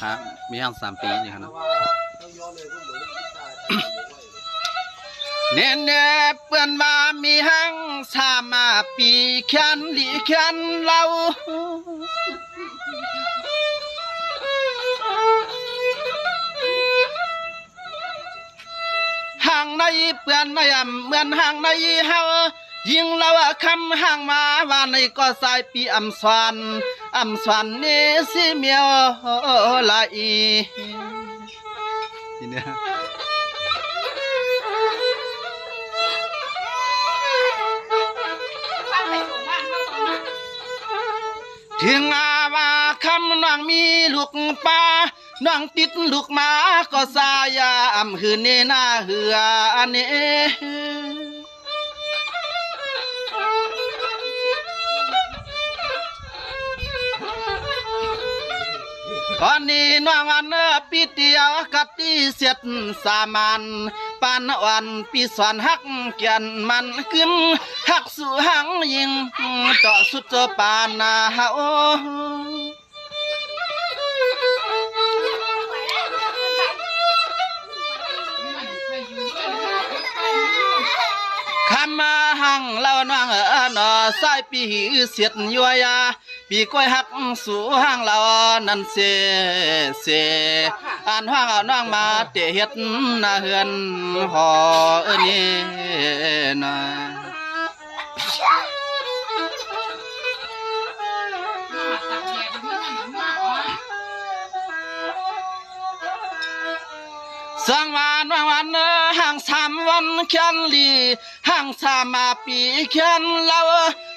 ครับมีห้าง3 ปีนี่ครับเน่เน่เปื่อนว่ามีห้าง3 ปีแค้นหลีแค้นเราห่างในเปื่อนในเหมือนห่างในเฮายิงเราคำห่างมาว่าในก็สายปีอำสวนนี่สิเมียวลาอีนี่เนี่ยถึงว่าคำน้องมีลูกป่าน้องติดลูกหมาก็สายหือเนหน้าเหือเนตอนนี้น้องอันปีเดียวกัดที่เสียดสามันปานวันปีสอนหักเกียนมันขึ้นหักสู่หังยิงต่อสุดเจอปานนาเฮาคำมาหังเล่าน้องนอสายปีเสียดยัวยาปีก้อยหักสู่ห้างเรานั่นเสอ่านห้างเอาน้องมาเตะเฮ็ดนาเฮือนหอนี่นะสังวานวันห่าง3 วันแค้นลีห่าง3 ปีแค้นเรา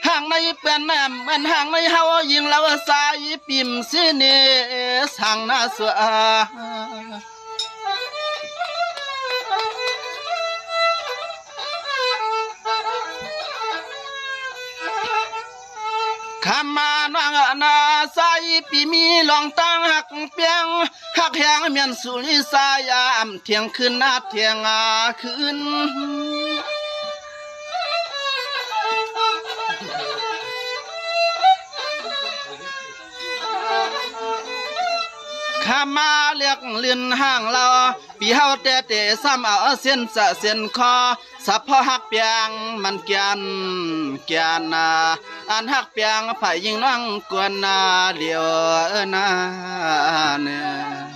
ห่างในเป็นแม่เหมือนห่างในเฮายิงเราสายปิ่มสิเนสั่งน่าสวคำมาน้องนาสายปีมีลองตั้งหักเปียงหักแหงเมียนสุริสายามเที่ยงคืนนาเที่ยงคืนข้ามาเรียกเลื่อนห้างเราปีเฮาเตะซ้ำเอาเส้นเส้นคอสับพอหักเปียงมันเกียนอันหักเปียงไผ่ยิงน้องกวนเหลียวนาเนี่ย